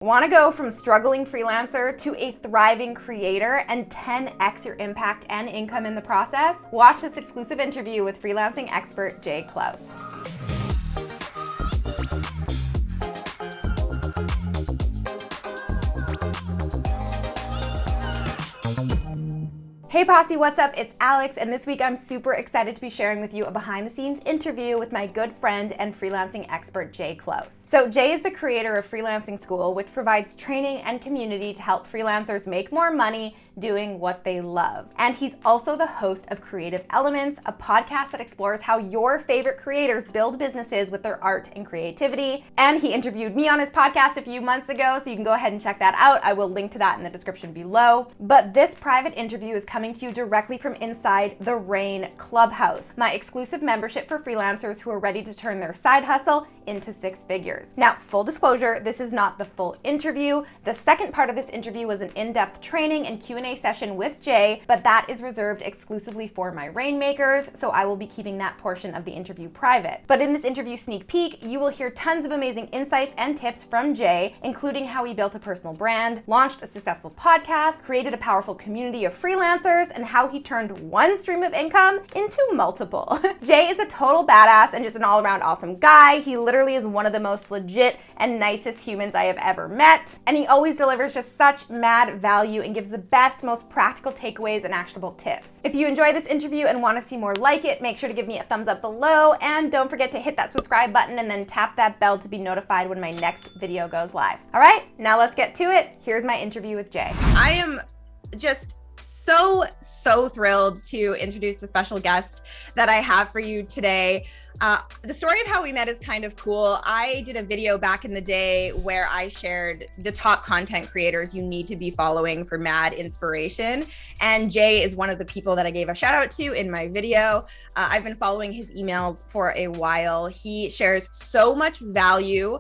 Want to go from struggling freelancer to a thriving creator and 10x your impact and income in the process? Watch this exclusive interview with freelancing expert Jay Clouse. Hey Posse, what's up? It's Alex, and this week I'm super excited to be sharing with you a behind-the-scenes interview with my good friend and freelancing expert, Jay Clouse. So Jay is the creator of Freelancing School, which provides training and community to help freelancers make more money doing what they love. And he's also the host of Creative Elements, a podcast that explores how your favorite creators build businesses with their art and creativity. And he interviewed me on his podcast a few months ago, so you can go ahead and check that out. I will link to that in the description below. But this private interview is coming to you directly from inside the Rain Clubhouse, my exclusive membership for freelancers who are ready to turn their side hustle into six figures. Now, full disclosure, this is not the full interview. The second part of this interview was an in-depth training and Q&A session with Jay, but that is reserved exclusively for my Rainmakers, so I will be keeping that portion of the interview private. But in this interview sneak peek, you will hear tons of amazing insights and tips from Jay, including how he built a personal brand, launched a successful podcast, created a powerful community of freelancers, and how he turned one stream of income into multiple. Jay is a total badass and just an all-around awesome guy. He literally is one of the most legit and nicest humans I have ever met, and he always delivers just such mad value and gives the best, most practical takeaways and actionable tips. If you enjoy this interview and want to see more like it, make sure to give me a thumbs up below, and don't forget to hit that subscribe button and then tap that bell to be notified when my next video goes live. All right, now let's get to it. Here's my interview with Jay. I am just so thrilled to introduce the special guest that I have for you today. The story of how we met is kind of cool. I did a video back in the day where I shared the top content creators you need to be following for mad inspiration. And Jay is one of the people that I gave a shout out to in my video. I've been following his emails for a while. He shares so much value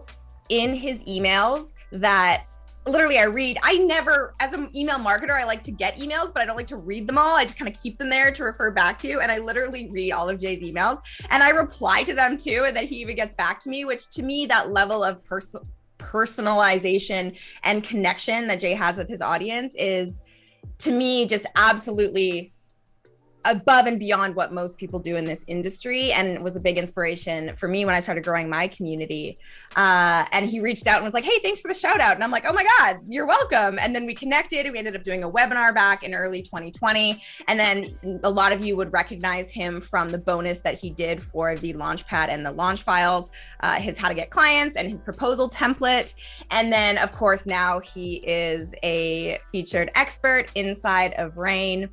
in his emails that literally I never, as an email marketer, I like to get emails, but I don't like to read them all. I just kind of keep them there to refer back to. And I literally read all of Jay's emails and I reply to them too. And then he even gets back to me, which to me, that level of personalization and connection that Jay has with his audience is, to me, just absolutely above and beyond what most people do in this industry, and was a big inspiration for me when I started growing my community. And he reached out and was like, hey, thanks for the shout out. And I'm like, oh my God, you're welcome. And then we connected and we ended up doing a webinar back in early 2020. And then a lot of you would recognize him from the bonus that he did for the Launchpad and the launch files, his how to get clients and his proposal template. And then of course, now he is a featured expert inside of Rain.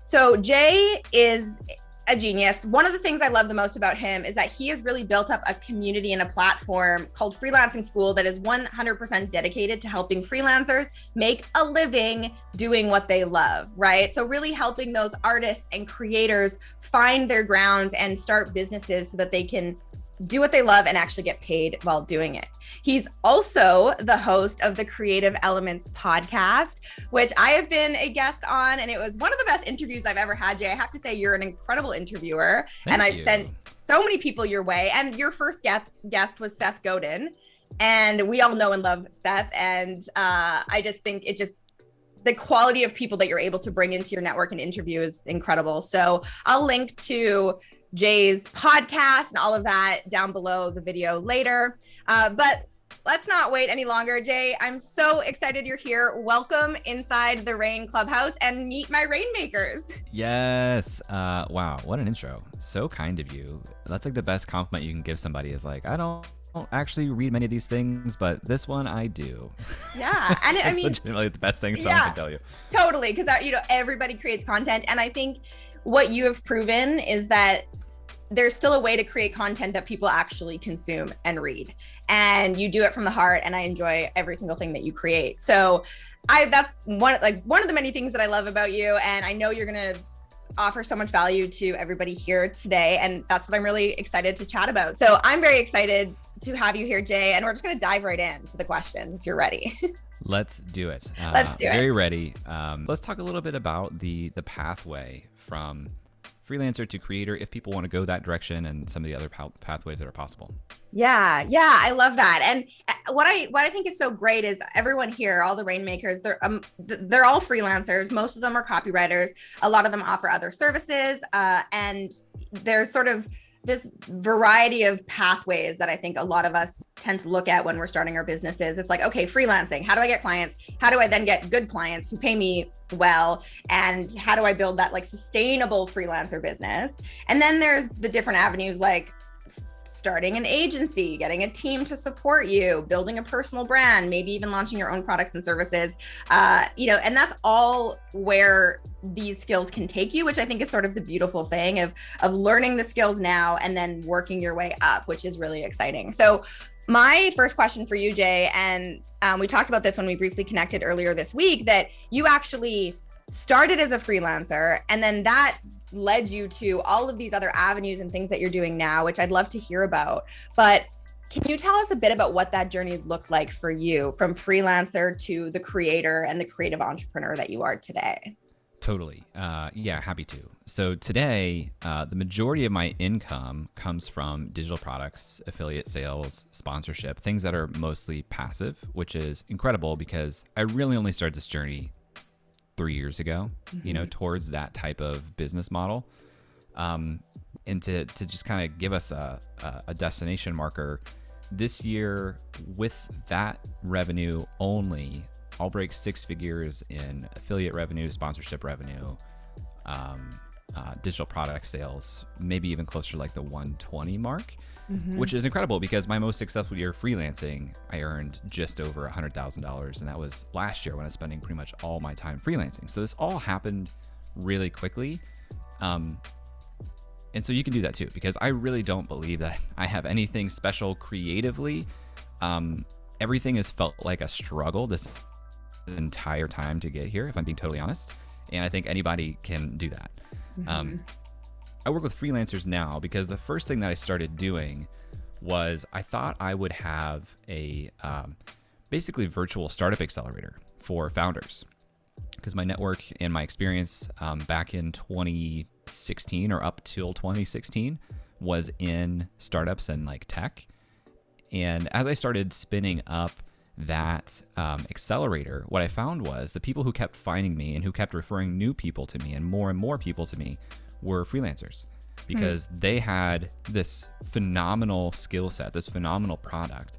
So Jay is a genius. One of the things I love the most about him is that he has really built up a community and a platform called Freelancing School that is 100% dedicated to helping freelancers make a living doing what they love, right? So really helping those artists and creators find their grounds and start businesses so that they can do what they love and actually get paid while doing it. He's also the host of the Creative Elements podcast, which I have been a guest on, and it was one of the best interviews I've ever had, Jay. I have to say, you're an incredible interviewer. And I've sent so many people your way. And your first guest was Seth Godin, and we all know and love Seth. And I just think the quality of people that you're able to bring into your network and interview is incredible. So I'll link to Jay's podcast and all of that down below the video later. But let's not wait any longer, Jay. I'm so excited you're here. Welcome inside the Rain Clubhouse and meet my Rainmakers. Yes. Wow, what an intro. So kind of you. That's like the best compliment you can give somebody is like, I don't actually read many of these things, but this one I do. Yeah. And I mean, legitimately the best thing someone can tell you. Totally. Because everybody creates content. And I think what you have proven is that there's still a way to create content that people actually consume and read. And you do it from the heart, and I enjoy every single thing that you create. So that's one of the many things that I love about you. And I know you're gonna offer so much value to everybody here today. And that's what I'm really excited to chat about. So I'm very excited to have you here, Jay. And we're just gonna dive right into the questions if you're ready. Let's do it. Let's do it. Very ready. Let's talk a little bit about the pathway from freelancer to creator, if people want to go that direction, and some of the other pathways that are possible. Yeah, yeah, I love that. And what I think is so great is everyone here, all the rainmakers, they're all freelancers. Most of them are copywriters. A lot of them offer other services, and there's sort of this variety of pathways that I think a lot of us tend to look at when we're starting our businesses. It's like, okay, freelancing. How do I get clients? How do I then get good clients who pay me well? And how do I build that like sustainable freelancer business? And then there's the different avenues like starting an agency, getting a team to support you, building a personal brand, maybe even launching your own products and services, and that's all where these skills can take you, which I think is sort of the beautiful thing of learning the skills now and then working your way up, which is really exciting. So my first question for you, Jay, and we talked about this when we briefly connected earlier this week, that you actually started as a freelancer and then that led you to all of these other avenues and things that you're doing now, which I'd love to hear about. But can you tell us a bit about what that journey looked like for you from freelancer to the creator and the creative entrepreneur that you are today? Totally. Yeah, happy to. So today, the majority of my income comes from digital products, affiliate sales, sponsorship, things that are mostly passive, which is incredible because I really only started this journey 3 years ago, towards that type of business model. And to just kind of give us a destination marker, this year with that revenue only, I'll break 6 figures in affiliate revenue, sponsorship revenue, digital product sales, maybe even closer to like the 120 mark, which is incredible because my most successful year freelancing, I earned just over $100,000. And that was last year when I was spending pretty much all my time freelancing. So this all happened really quickly. And so you can do that too, because I really don't believe that I have anything special creatively. Everything has felt like a struggle this entire time to get here, if I'm being totally honest. And I think anybody can do that. I work with freelancers now because the first thing that I started doing was I thought I would have a basically virtual startup accelerator for founders, because my network and my experience back in 2016 or up till 2016 was in startups and like tech. And as I started spinning up that accelerator, what I found was the people who kept finding me and who kept referring new people to me and more people to me were freelancers, because they had this phenomenal skill set, this phenomenal product,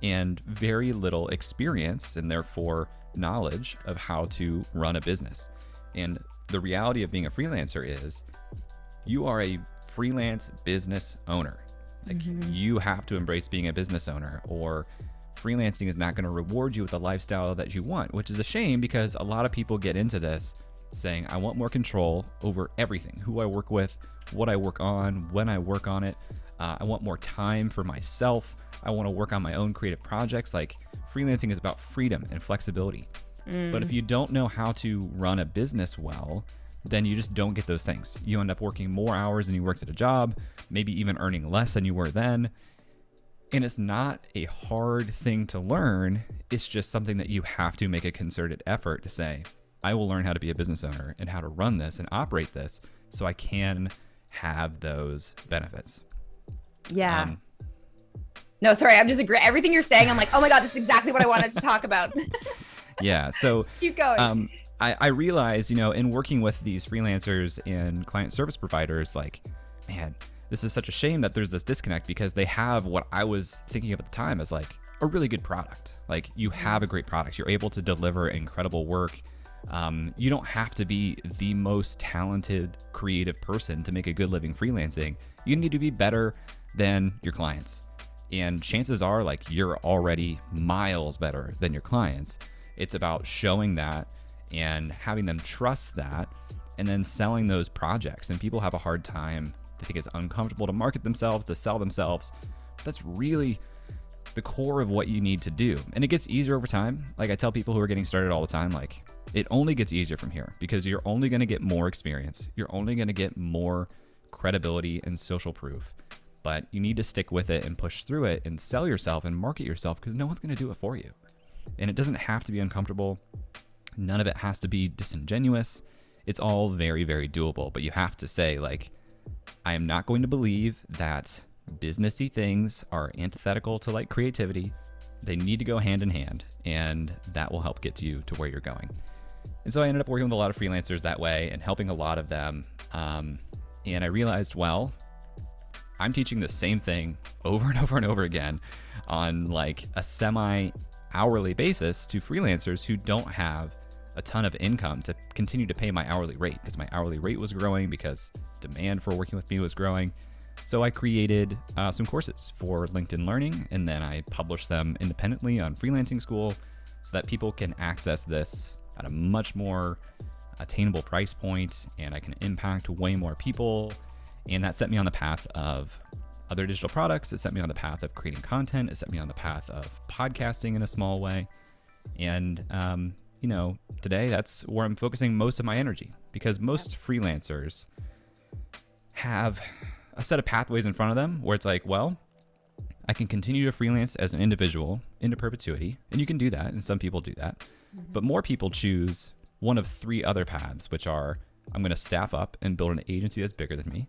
and very little experience and therefore knowledge of how to run a business. And the reality of being a freelancer is you are a freelance business owner. Like you have to embrace being a business owner, or freelancing is not going to reward you with the lifestyle that you want, which is a shame because a lot of people get into this saying, I want more control over everything, who I work with, what I work on, when I work on it. I want more time for myself. I want to work on my own creative projects. Like freelancing is about freedom and flexibility. But if you don't know how to run a business well, then you just don't get those things. You end up working more hours than you worked at a job, maybe even earning less than you were then. And it's not a hard thing to learn. It's just something that you have to make a concerted effort to say, I will learn how to be a business owner and how to run this and operate this so I can have those benefits. Yeah. No, sorry. I'm just agreeing. Everything you're saying, I'm like, oh my God, this is exactly what I wanted to talk about. Yeah. So keep going. I realize, in working with these freelancers and client service providers, like, man, this is such a shame that there's this disconnect, because they have what I was thinking of at the time as like a really good product. Like you have a great product. You're able to deliver incredible work. You don't have to be the most talented creative person to make a good living freelancing. You need to be better than your clients. And chances are like you're already miles better than your clients. It's about showing that and having them trust that and then selling those projects. And people have a hard time. They think it's uncomfortable to market themselves, to sell themselves. That's really the core of what you need to do. And it gets easier over time. Like I tell people who are getting started all the time, like it only gets easier from here, because you're only going to get more experience. You're only going to get more credibility and social proof, but you need to stick with it and push through it and sell yourself and market yourself, because no one's going to do it for you. And it doesn't have to be uncomfortable. None of it has to be disingenuous. It's all very, very doable, but you have to say like, I am not going to believe that businessy things are antithetical to like creativity. They need to go hand in hand, and that will help get you to where you're going. And so I ended up working with a lot of freelancers that way and helping a lot of them. And I realized, well, I'm teaching the same thing over and over and over again on like a semi-hourly basis to freelancers who don't have a ton of income to continue to pay my hourly rate, because my hourly rate was growing because demand for working with me was growing. So I created some courses for LinkedIn Learning, and then I published them independently on Freelancing School so that people can access this at a much more attainable price point, and I can impact way more people. And that set me on the path of other digital products. It set me on the path of creating content. It set me on the path of podcasting in a small way. And, today that's where I'm focusing most of my energy, because most freelancers have a set of pathways in front of them where it's like, well, I can continue to freelance as an individual into perpetuity. And you can do that. And some people do that. But more people choose one of three other paths, which are I'm going to staff up and build an agency that's bigger than me,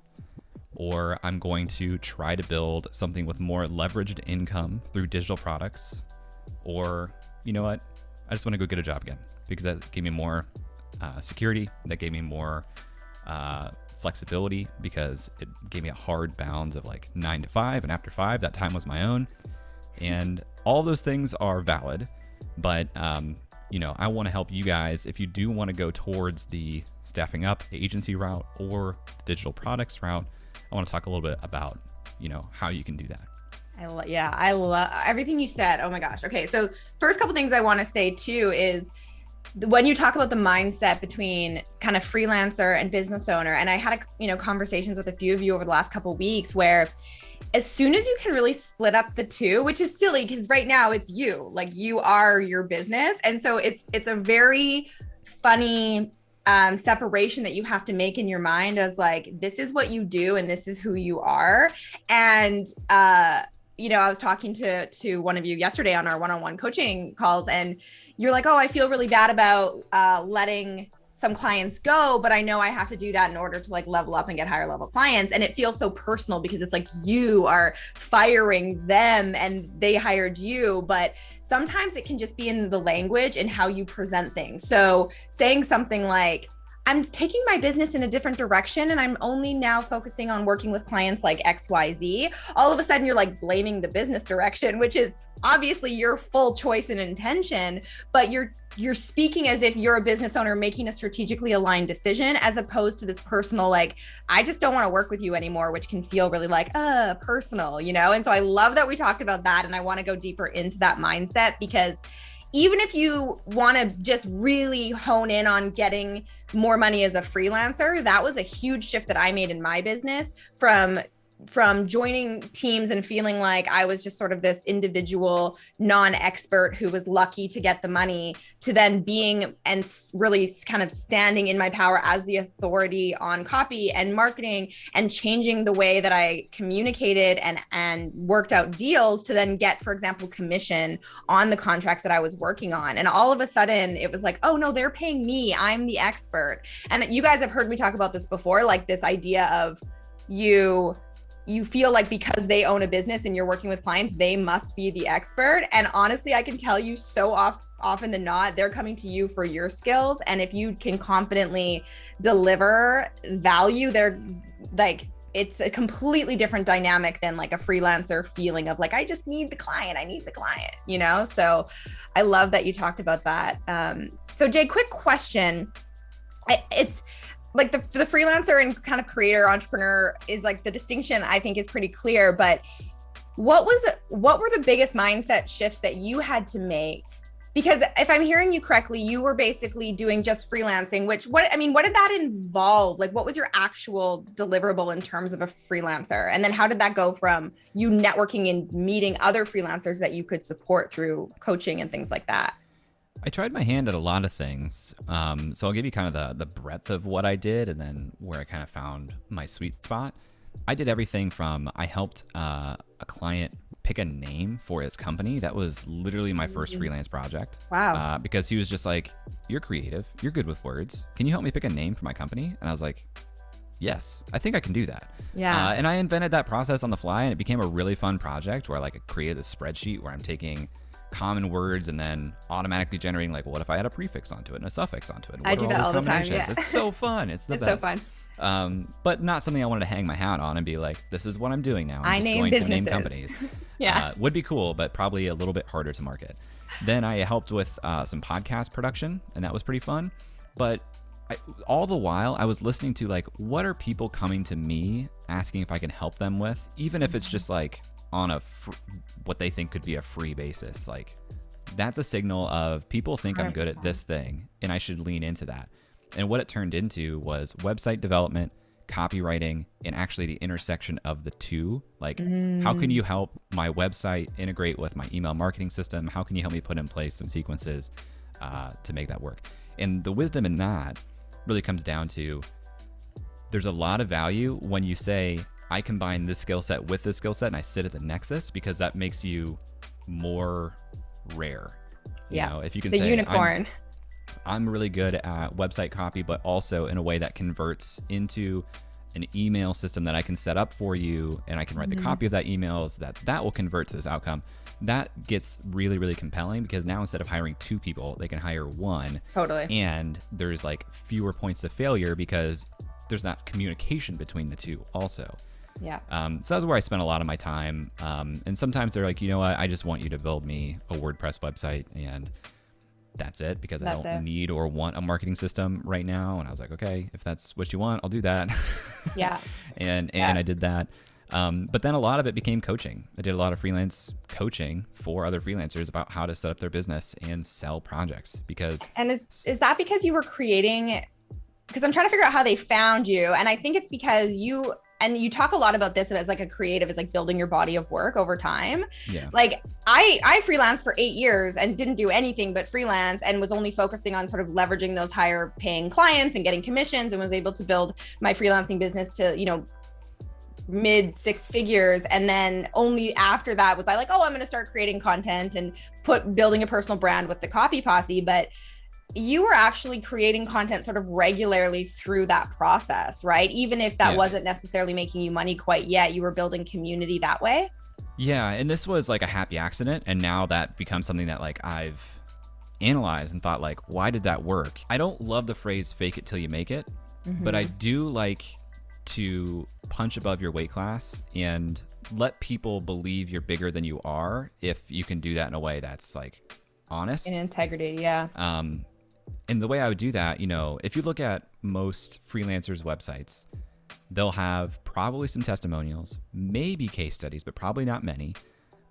or I'm going to try to build something with more leveraged income through digital products, or you know what, I just want to go get a job again because that gave me more security, that gave me more flexibility, because it gave me a hard bounds of like 9 to 5, and after 5, that time was my own. And all those things are valid, but I want to help you guys if you do want to go towards the staffing up agency route or the digital products route. I want to talk a little bit about, how you can do that. I love everything you said. Oh my gosh. Okay. So first couple things I want to say too is when you talk about the mindset between kind of freelancer and business owner, and I had conversations with a few of you over the last couple of weeks where as soon as you can really split up the two, which is silly because right now it's you, like you are your business. And so it's a very funny separation that you have to make in your mind as like, this is what you do and this is who you are. And, I was talking to one of you yesterday on our one-on-one coaching calls, and you're like, oh, I feel really bad about letting some clients go, but I know I have to do that in order to like level up and get higher level clients. And it feels so personal because it's like you are firing them and they hired you. But sometimes it can just be in the language and how you present things. So saying something like, I'm taking my business in a different direction and I'm only now focusing on working with clients like XYZ. All of a sudden you're like blaming the business direction, which is obviously your full choice and intention, but you're speaking as if you're a business owner making a strategically aligned decision, as opposed to this personal, like, I just don't want to work with you anymore, which can feel really like, personal, And so I love that we talked about that. And I want to go deeper into that mindset, because even if you want to just really hone in on getting more money as a freelancer, that was a huge shift that I made in my business from joining teams and feeling like I was just sort of this individual non-expert who was lucky to get the money, to then being and really kind of standing in my power as the authority on copy and marketing and changing the way that I communicated and worked out deals to then get, for example, commission on the contracts that I was working on. And all of a sudden it was like, oh no, they're paying me. I'm the expert. And you guys have heard me talk about this before, like this idea of you feel like because they own a business and you're working with clients, they must be the expert. And honestly, I can tell you so often than not, they're coming to you for your skills. And if you can confidently deliver value, they're like, it's a completely different dynamic than like a freelancer feeling of like, I just need the client. I need the client, So I love that you talked about that. So Jay, quick question. It's like the freelancer and kind of creator entrepreneur is like the distinction I think is pretty clear, but what were the biggest mindset shifts that you had to make? Because if I'm hearing you correctly, you were basically doing just freelancing, what did that involve? Like, what was your actual deliverable in terms of a freelancer? And then how did that go from you networking and meeting other freelancers that you could support through coaching and things like that? I tried my hand at a lot of things. So I'll give you kind of the breadth of what I did and then where I kind of found my sweet spot. I did everything from, I helped a client pick a name for his company. That was literally my first freelance project. Wow. Because he was just like, you're creative, you're good with words. Can you help me pick a name for my company? And I was like, yes, I think I can do that. Yeah. And I invented that process on the fly, and it became a really fun project where like I created a spreadsheet where I'm taking common words and then automatically generating like, what if I had a prefix onto it and a suffix onto it? And I what do are that those all the time. combinations? Yeah. It's so fun. It's the It's best. so fun. But not something I wanted to hang my hat on and be like, this is what I'm doing now. I'm I just name going to name businesses. companies. Yeah. Would be cool, but probably a little bit harder to market. Then I helped with some podcast production, and that was pretty fun. But all the while, I was listening to like, what are people coming to me asking if I can help them with, even if it's just like on a what they think could be a free basis. Like, that's a signal of people think 100%. I'm good at this thing, and I should lean into that. And what it turned into was website development, copywriting, and actually the intersection of the two. Like, how can you help my website integrate with my email marketing system? How can you help me put in place some sequences to make that work? And the wisdom in that really comes down to, there's a lot of value when you say, I combine this skill set with this skill set and I sit at the nexus, because that makes you more rare. You know, if you can the say unicorn. I'm really good at website copy, but also in a way that converts into an email system that I can set up for you, and I can write the copy of that email so that will convert to this outcome. That gets really, really compelling, because now instead of hiring 2 people, they can hire 1. Totally. And there's like fewer points of failure because there's not communication between the two also. Yeah. So that's where I spent a lot of my time. And sometimes they're like, you know what, I just want you to build me a WordPress website, and that's it, because I don't need or want a marketing system right now. And I was like, okay, if that's what you want, I'll do that. Yeah. and I did that. But then a lot of it became coaching. I did a lot of freelance coaching for other freelancers about how to set up their business and sell projects. And is that because you were creating, because I'm trying to figure out how they found you. And I think it's because you talk a lot about this as like a creative, is like building your body of work over time. Yeah. Like I freelanced for 8 years and didn't do anything but freelance, and was only focusing on sort of leveraging those higher paying clients and getting commissions, and was able to build my freelancing business to, you know, mid 6 figures. And then only after that was I like, oh, I'm going to start creating content and building a personal brand with the Copy Posse. But you were actually creating content sort of regularly through that process, right? Even if that wasn't necessarily making you money quite yet, you were building community that way. Yeah. And this was like a happy accident. And now that becomes something that like I've analyzed and thought like, why did that work? I don't love the phrase fake it till you make it, but I do like to punch above your weight class and let people believe you're bigger than you are, if you can do that in a way that's like honest. In integrity, yeah. And the way I would do that, you know, if you look at most freelancers' websites, they'll have probably some testimonials, maybe case studies, but probably not many,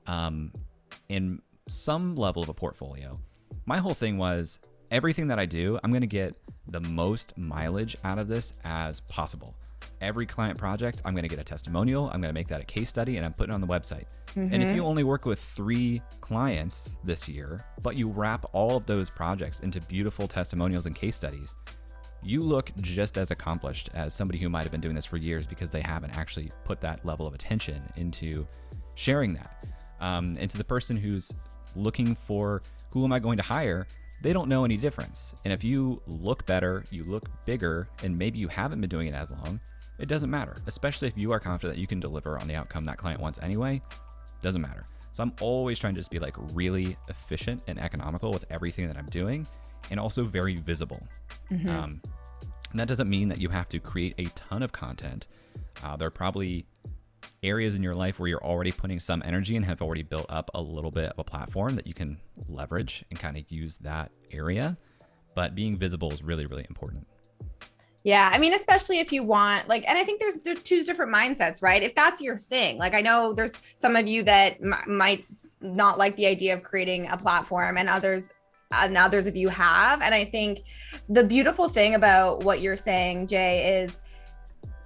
and some level of a portfolio. My whole thing was, everything that I do, I'm going to get the most mileage out of this as possible. Every client project, I'm going to get a testimonial. I'm going to make that a case study, and I'm putting it on the website. And if you only work with 3 clients this year, but you wrap all of those projects into beautiful testimonials and case studies, you look just as accomplished as somebody who might have been doing this for years, because they haven't actually put that level of attention into sharing that. And to the person who's looking for, who am I going to hire? They don't know any difference. And if you look better, you look bigger, and maybe you haven't been doing it as long, it doesn't matter, especially if you are confident that you can deliver on the outcome that client wants anyway. Doesn't matter. So I'm always trying to just be like really efficient and economical with everything that I'm doing, and also very visible. And that doesn't mean that you have to create a ton of content. There are probably areas in your life where you're already putting some energy and have already built up a little bit of a platform that you can leverage and kind of use that area. But being visible is really, really important. Yeah. I mean, especially if you want, like, and I think there's 2 different mindsets, right? If that's your thing, like, I know there's some of you that might not like the idea of creating a platform, and others of you have. And I think the beautiful thing about what you're saying, Jay, is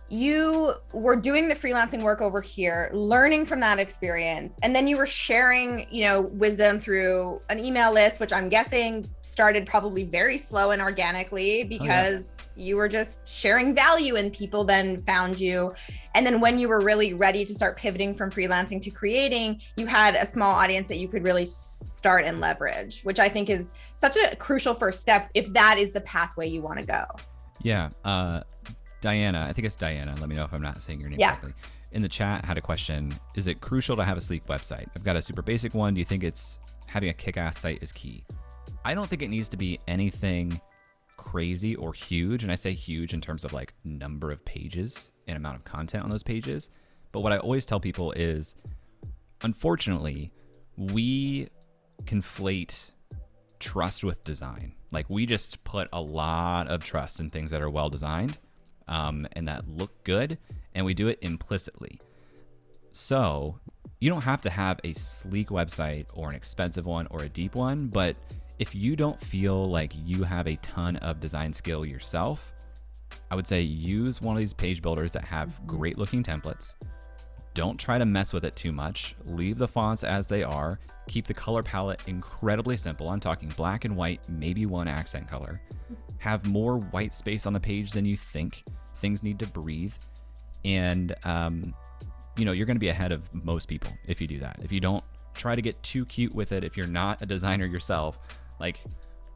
you were doing the freelancing work over here, learning from that experience, and then you were sharing, you know, wisdom through an email list, which I'm guessing started probably very slow and organically, because you were just sharing value, and people then found you. And then when you were really ready to start pivoting from freelancing to creating, you had a small audience that you could really start and leverage, which I think is such a crucial first step if that is the pathway you want to go. Yeah. Diana, I think it's Diana. Let me know if I'm not saying your name correctly. In the chat, had a question. Is it crucial to have a sleek website? I've got a super basic one. Do you think it's having a kick-ass site is key? I don't think it needs to be anything crazy or huge. And I say huge in terms of like number of pages and amount of content on those pages. But what I always tell people is, unfortunately, we conflate trust with design. Like we just put a lot of trust in things that are well designed and that look good, and we do it implicitly. So you don't have to have a sleek website or an expensive one or a deep one, but if you don't feel like you have a ton of design skill yourself, I would say use one of these page builders that have great looking templates. Don't try to mess with it too much. Leave the fonts as they are. Keep the color palette incredibly simple. I'm talking black and white, maybe one accent color. Have more white space on the page than you think. Things need to breathe. And, you're going to be ahead of most people if you do that. If you don't try to get too cute with it, if you're not a designer yourself, like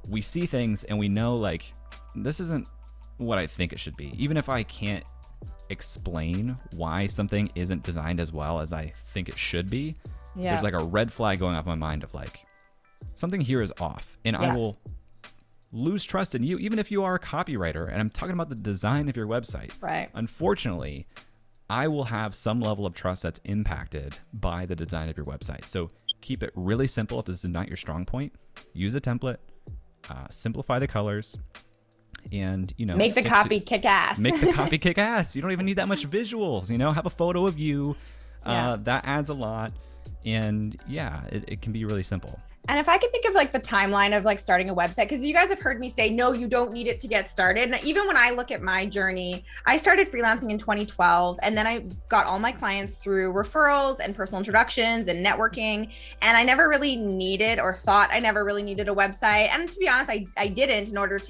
we see things and we know like this isn't what I think it should be. Even if I can't explain why something isn't designed as well as I think it should be, there's like a red flag going off my mind of like something here is off, and I will lose trust in you even if you are a copywriter and I'm talking about the design of your website. Right. Unfortunately, I will have some level of trust that's impacted by the design of your website. So keep it really simple. If this is not your strong point, use a template, simplify the colors, and make the copy kick ass. Make the copy kick ass. You don't even need that much visuals. Have a photo of you. That adds a lot, and it can be really simple. And if I could think of like the timeline of like starting a website, because you guys have heard me say, no, you don't need it to get started. And even when I look at my journey, I started freelancing in 2012, and then I got all my clients through referrals and personal introductions and networking. And I never really needed or thought I never really needed a website. And to be honest, I didn't in order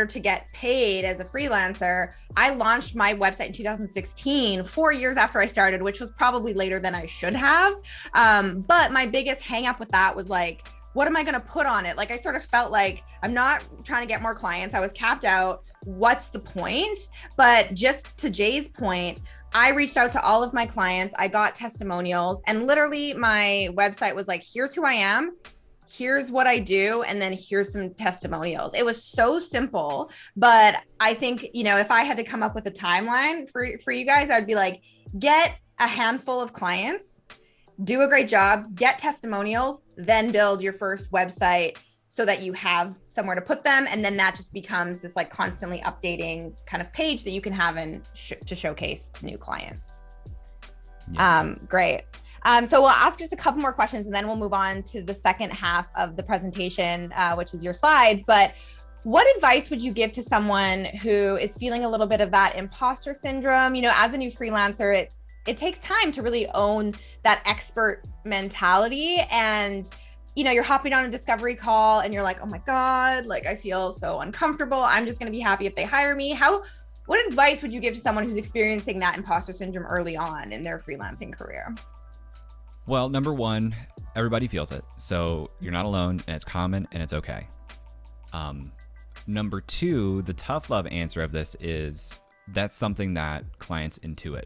to get paid as a freelancer. I launched my website in 2016, 4 years after I started, which was probably later than I should have. But my biggest hang up with that was like, what am I going to put on it? Like, I sort of felt like I'm not trying to get more clients. I was capped out. What's the point? But just to Jay's point, I reached out to all of my clients. I got testimonials, and literally my website was like, here's who I am. Here's what I do, and then here's some testimonials. It was so simple, but I think, if I had to come up with a timeline for you guys, I would be like, get a handful of clients, do a great job, get testimonials, then build your first website so that you have somewhere to put them. And then that just becomes this like constantly updating kind of page that you can have to showcase to new clients. Yeah. Great. So we'll ask just a couple more questions and then we'll move on to the second half of the presentation, which is your slides. But what advice would you give to someone who is feeling a little bit of that imposter syndrome? As a new freelancer, it takes time to really own that expert mentality. And, you're hopping on a discovery call and you're like, oh my God, like I feel so uncomfortable. I'm just going to be happy if they hire me. What advice would you give to someone who's experiencing that imposter syndrome early on in their freelancing career? Well, number one, everybody feels it. So you're not alone, and it's common and it's okay. Number two, the tough love answer of this is that's something that clients intuit,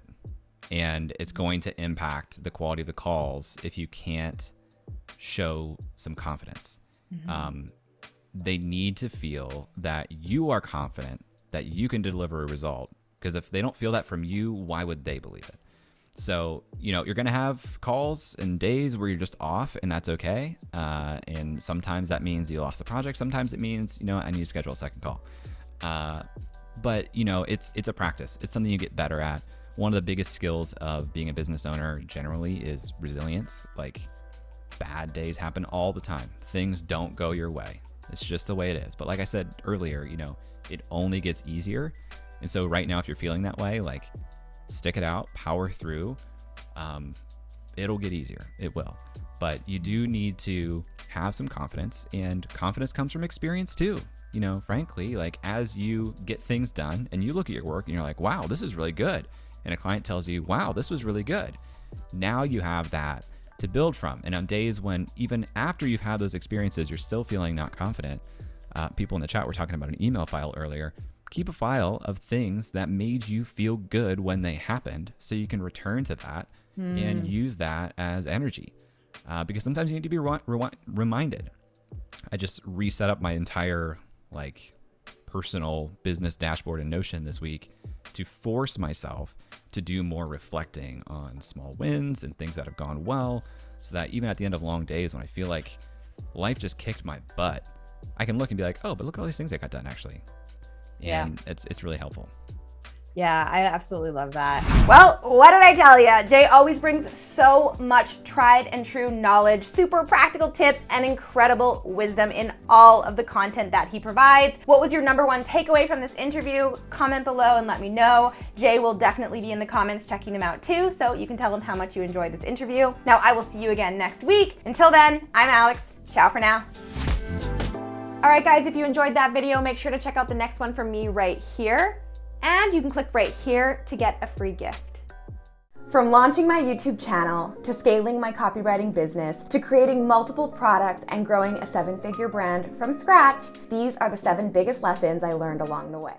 and it's going to impact the quality of the calls if you can't show some confidence. Mm-hmm. They need to feel that you are confident that you can deliver a result, because if they don't feel that from you, why would they believe it? So, you're going to have calls and days where you're just off, and that's okay. And sometimes that means you lost a project. Sometimes it means, I need to schedule a second call. But it's a practice. It's something you get better at. One of the biggest skills of being a business owner generally is resilience. Like, bad days happen all the time. Things don't go your way. It's just the way it is. But like I said earlier, it only gets easier. And so right now, if you're feeling that way, like, stick it out, power through. It'll get easier. It will. But you do need to have some confidence, and confidence comes from experience too. Frankly, like as you get things done and you look at your work and you're like, wow, this is really good. And a client tells you, wow, this was really good. Now you have that to build from. And on days when even after you've had those experiences, you're still feeling not confident. People in the chat were talking about an email file earlier. keep a file of things that made you feel good when they happened so you can return to that and use that as energy. Because sometimes you need to be reminded. I just reset up my entire personal business dashboard in Notion this week to force myself to do more reflecting on small wins and things that have gone well, so that even at the end of long days when I feel like life just kicked my butt, I can look and be like, oh, but look at all these things I got done actually. And it's really helpful. Yeah, I absolutely love that. Well, what did I tell you? Jay always brings so much tried and true knowledge, super practical tips, and incredible wisdom in all of the content that he provides. What was your number one takeaway from this interview? Comment below and let me know. Jay will definitely be in the comments checking them out too, so you can tell him how much you enjoyed this interview. Now, I will see you again next week. Until then, I'm Alex. Ciao for now. All right, guys, if you enjoyed that video, make sure to check out the next one from me right here. And you can click right here to get a free gift. From launching my YouTube channel, to scaling my copywriting business, to creating multiple products and growing a 7-figure brand from scratch, these are the 7 biggest lessons I learned along the way.